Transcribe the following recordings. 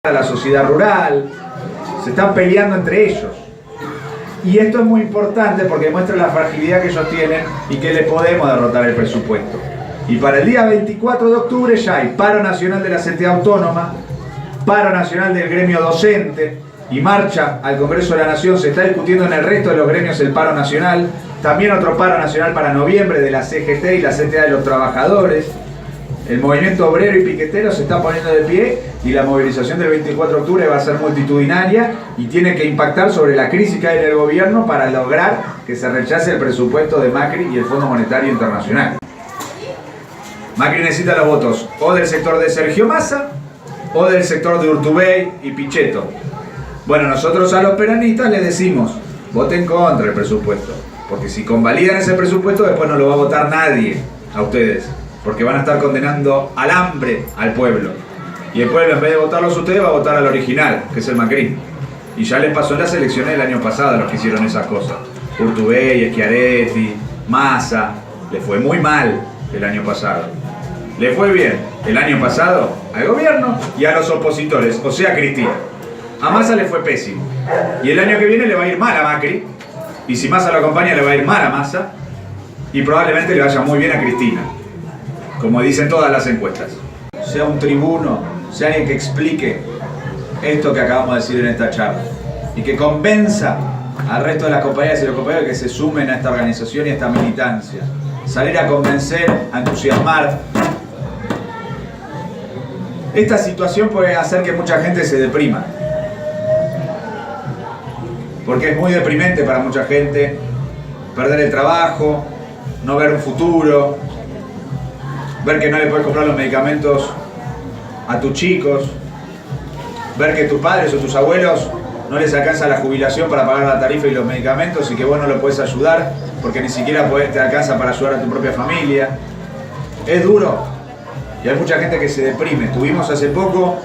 a la sociedad rural, se están peleando entre ellos. Y esto es muy importante porque muestra la fragilidad que ellos tienen y que le podemos derrotar el presupuesto. Y para el día 24 de octubre ya hay paro nacional de la CTA Autónoma, paro nacional del gremio docente y marcha al Congreso de la Nación. Se está discutiendo en el resto de los gremios el paro nacional. También otro paro nacional para noviembre de la CGT y la CTA de los trabajadores. El movimiento obrero y piquetero se está poniendo de pie y la movilización del 24 de octubre va a ser multitudinaria y tiene que impactar sobre la crisis que hay en el gobierno para lograr que se rechace el presupuesto de Macri y el Fondo Monetario Internacional. Macri necesita los votos o del sector de Sergio Massa o del sector de Urtubey y Pichetto. Bueno, nosotros a los peronistas les decimos, voten contra el presupuesto, porque si convalidan ese presupuesto después no lo va a votar nadie a ustedes, porque van a estar condenando al hambre al pueblo. Y el pueblo, en vez de votarlos a ustedes, va a votar al original, que es el Macri. Y ya les pasó en las elecciones del año pasado a los que hicieron esas cosas. Urtubey, Schiaretti, Massa, les fue muy mal el año pasado. Le fue bien el año pasado al gobierno y a los opositores, o sea, a Cristina. A Massa le fue pésimo. Y el año que viene le va a ir mal a Macri. Y si Massa lo acompaña, le va a ir mal a Massa. Y probablemente le vaya muy bien a Cristina, como dicen todas las encuestas. Sea un tribuno, sea alguien que explique esto que acabamos de decir en esta charla. Y que convenza al resto de las compañeras y los compañeros que se sumen a esta organización y a esta militancia. Salir a convencer, a entusiasmar. Esta situación puede hacer que mucha gente se deprima. Porque es muy deprimente para mucha gente perder el trabajo, no ver un futuro, ver que no le puedes comprar los medicamentos a tus chicos, ver que tus padres o tus abuelos no les alcanza la jubilación para pagar la tarifa y los medicamentos y que vos no lo puedes ayudar porque ni siquiera te alcanza para ayudar a tu propia familia. Es duro y hay mucha gente que se deprime. Tuvimos hace poco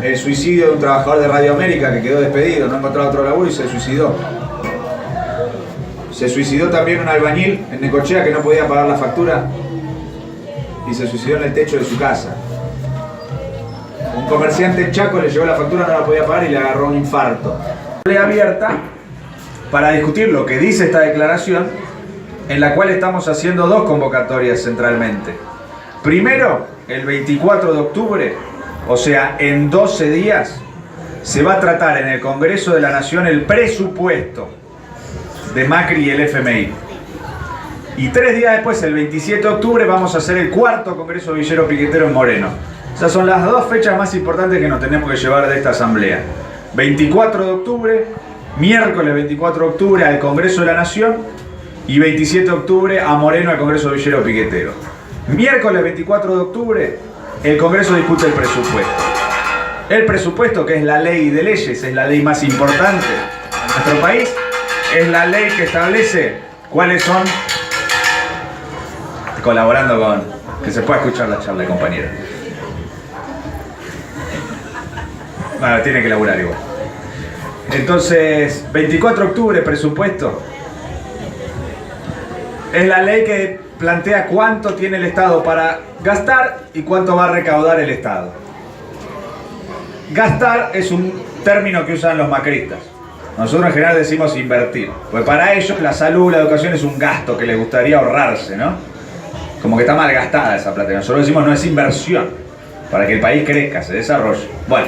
el suicidio de un trabajador de Radio América que quedó despedido, no encontraba otro laburo y se suicidó. Se suicidó también un albañil en Necochea que no podía pagar la factura y se suicidó en el techo de su casa. Un comerciante en Chaco le llegó la factura, no la podía pagar y le agarró un infarto. Abierta para discutir lo que dice esta declaración, en la cual estamos haciendo dos convocatorias centralmente. Primero, el 24 de octubre, o sea, en 12 días, se va a tratar en el Congreso de la Nación el presupuesto de Macri y el FMI. Y 3 días después, el 27 de octubre, vamos a hacer el cuarto Congreso Villero Piquetero en Moreno. Esas son las dos fechas más importantes que nos tenemos que llevar de esta asamblea. 24 de octubre, miércoles 24 de octubre al Congreso de la Nación y 27 de octubre a Moreno al Congreso Villero Piquetero. Miércoles 24 de octubre, el Congreso discute el presupuesto. El presupuesto, que es la ley de leyes, es la ley más importante en nuestro país, es la ley que establece cuáles son, colaborando con que se pueda escuchar la charla de compañero. Bueno, tiene que laburar igual. Entonces, 24 de octubre, presupuesto. Es la ley que plantea cuánto tiene el Estado para gastar y cuánto va a recaudar el Estado. Gastar es un término que usan los macristas. Nosotros en general decimos invertir. Pues para ellos la salud, la educación es un gasto que les gustaría ahorrarse, ¿no? Como que está mal gastada esa plata. Nosotros decimos no, es inversión para que el país crezca, se desarrolle. Bueno,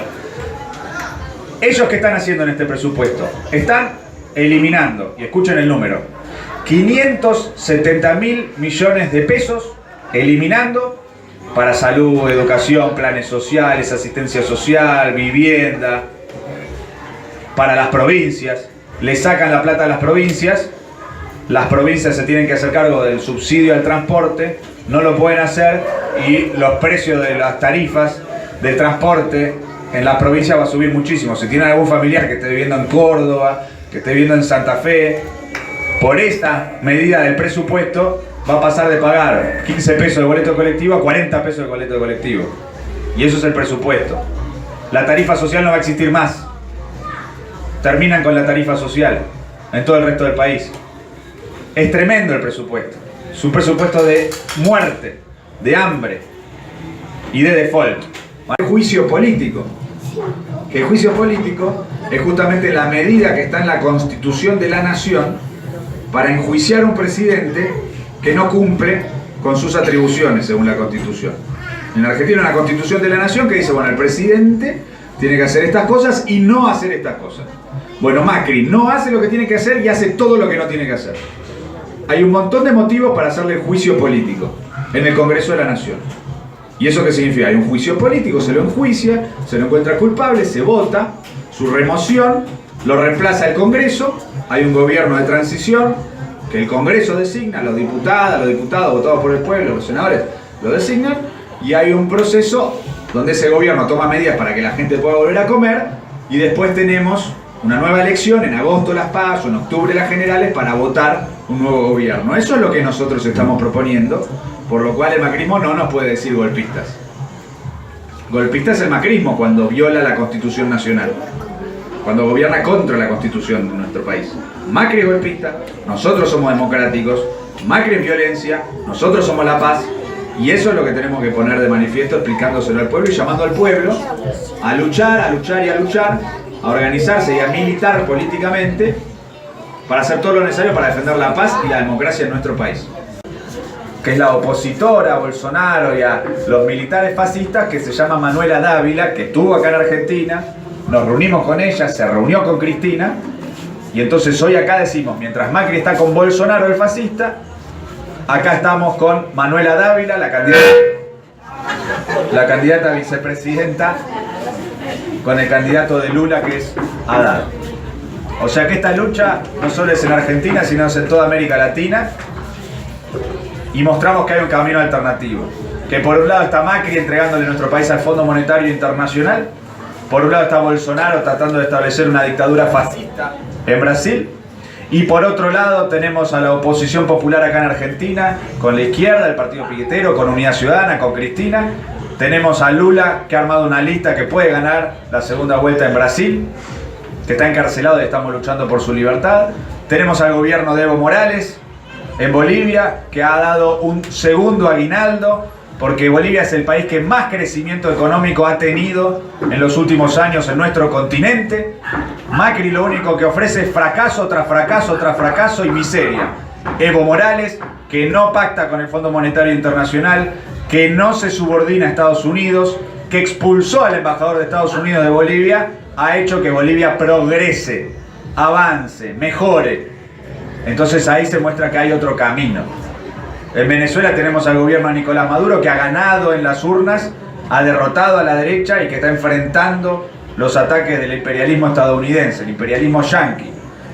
ellos ¿qué están haciendo en este presupuesto? Están eliminando, y escuchen el número, 570.000 millones de pesos, eliminando para salud, educación, planes sociales, asistencia social, vivienda, para las provincias. Le sacan la plata a las provincias se tienen que hacer cargo del subsidio al transporte, no lo pueden hacer y los precios de las tarifas del transporte en las provincias va a subir muchísimo. Si tienen algún familiar que esté viviendo en Córdoba, que esté viviendo en Santa Fe, por esta medida del presupuesto va a pasar de pagar 15 pesos de boleto colectivo a 40 pesos de boleto colectivo. Y eso es el presupuesto. La tarifa social no va a existir más. Terminan con la tarifa social en todo el resto del país. Es tremendo el presupuesto. Es un presupuesto de muerte, de hambre y de default. Hay juicio político. que el juicio político es justamente la medida que está en la Constitución de la Nación para enjuiciar a un presidente que no cumple con sus atribuciones según la Constitución. En Argentina hay una Constitución de la Nación que dice, bueno, el presidente tiene que hacer estas cosas y no hacer estas cosas. Bueno, Macri no hace lo que tiene que hacer y hace todo lo que no tiene que hacer. Hay un montón de motivos para hacerle juicio político en el Congreso de la Nación. ¿Y eso qué significa? Hay un juicio político, se lo enjuicia, se lo encuentra culpable, se vota, su remoción, lo reemplaza el Congreso, hay un gobierno de transición que el Congreso designa, los diputados votados por el pueblo, los senadores lo designan, y hay un proceso donde ese gobierno toma medidas para que la gente pueda volver a comer, y después tenemos una nueva elección, en agosto las PASO, en octubre las generales, para votar un nuevo gobierno. Eso es lo que nosotros estamos proponiendo, por lo cual el macrismo no nos puede decir golpistas. Golpista es el macrismo cuando viola la Constitución Nacional, cuando gobierna contra la Constitución de nuestro país. Macri es golpista, nosotros somos democráticos, Macri es violencia, nosotros somos la paz, y eso es lo que tenemos que poner de manifiesto, explicándoselo al pueblo y llamando al pueblo a luchar, a luchar y a luchar, a organizarse y a militar políticamente para hacer todo lo necesario para defender la paz y la democracia en nuestro país. Que es la opositora a Bolsonaro y a los militares fascistas, que se llama Manuela Dávila, que estuvo acá en Argentina, nos reunimos con ella, se reunió con Cristina, y entonces hoy acá decimos, mientras Macri está con Bolsonaro el fascista, acá estamos con Manuela Dávila, la candidata a vicepresidenta, con el candidato de Lula, que es Haddad. O sea que esta lucha no solo es en Argentina, sino es en toda América Latina, y mostramos que hay un camino alternativo. Que por un lado está Macri entregándole nuestro país al Fondo Monetario Internacional, por un lado está Bolsonaro tratando de establecer una dictadura fascista en Brasil, y por otro lado tenemos a la oposición popular acá en Argentina, con la izquierda, el Partido Piquetero, con Unidad Ciudadana, con Cristina. Tenemos a Lula, que ha armado una lista que puede ganar la segunda vuelta en Brasil, que está encarcelado y estamos luchando por su libertad. Tenemos al gobierno de Evo Morales en Bolivia, que ha dado un segundo aguinaldo, porque Bolivia es el país que más crecimiento económico ha tenido en los últimos años en nuestro continente. Macri lo único que ofrece es fracaso tras fracaso tras fracaso y miseria. Evo Morales, que no pacta con el Fondo Monetario Internacional, que no se subordina a Estados Unidos, que expulsó al embajador de Estados Unidos de Bolivia, ha hecho que Bolivia progrese, avance, mejore. Entonces ahí se muestra que hay otro camino. En Venezuela tenemos al gobierno de Nicolás Maduro, que ha ganado en las urnas, ha derrotado a la derecha y que está enfrentando los ataques del imperialismo estadounidense, el imperialismo yanqui.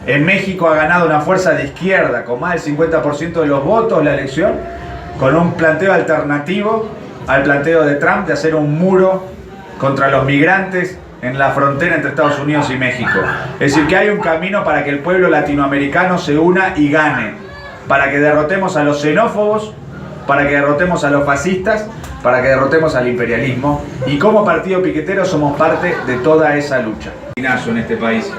En México ha ganado una fuerza de izquierda con más del 50% de los votos la elección, con un planteo alternativo al planteo de Trump de hacer un muro contra los migrantes en la frontera entre Estados Unidos y México. Es decir, que hay un camino para que el pueblo latinoamericano se una y gane, para que derrotemos a los xenófobos, para que derrotemos a los fascistas, para que derrotemos al imperialismo, y como partido piquetero somos parte de toda esa lucha. En este país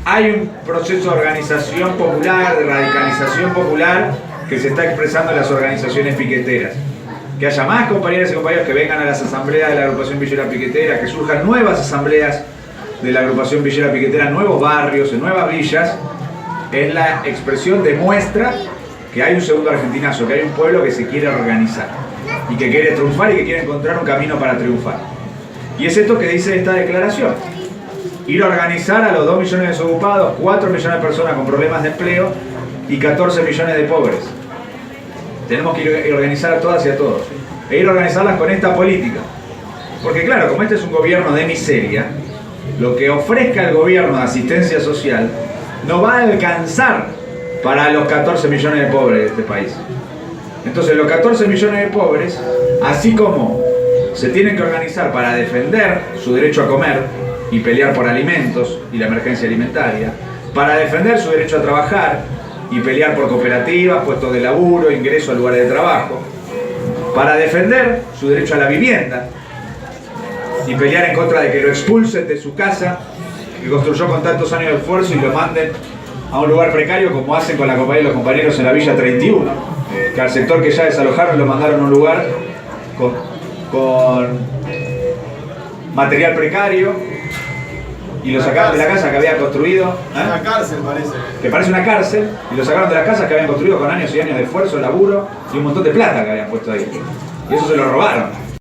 hay un proceso de organización popular, de radicalización popular, que se está expresando en las organizaciones piqueteras. Que haya más compañeras y compañeros que vengan a las asambleas de la agrupación Villera Piquetera, que surjan nuevas asambleas de la agrupación Villera Piquetera en nuevos barrios, en nuevas villas, es la expresión, demuestra que hay un segundo argentinazo, que hay un pueblo que se quiere organizar y que quiere triunfar y que quiere encontrar un camino para triunfar. Y es esto que dice esta declaración: ir a organizar a los 2 millones de desocupados, 4 millones de personas con problemas de empleo y 14 millones de pobres. Tenemos que ir a organizar a todas y a todos, e ir a organizarlas con esta política. Porque claro, como este es un gobierno de miseria, lo que ofrezca el gobierno de asistencia social no va a alcanzar para los 14 millones de pobres de este país. Entonces los 14 millones de pobres, así como se tienen que organizar para defender su derecho a comer y pelear por alimentos y la emergencia alimentaria, para defender su derecho a trabajar y pelear por cooperativas, puestos de laburo, ingreso a lugares de trabajo, para defender su derecho a la vivienda y pelear en contra de que lo expulsen de su casa, que construyó con tantos años de esfuerzo, y lo manden a un lugar precario, como hacen con la compañía de los compañeros en la Villa 31, que al sector que ya desalojaron lo mandaron a un lugar con material precario, y lo sacaron de la casa que había construido. Una cárcel parece. Que parece una cárcel, y lo sacaron de las casas que habían construido con años y años de esfuerzo, laburo y un montón de plata que habían puesto ahí. Y eso se lo robaron.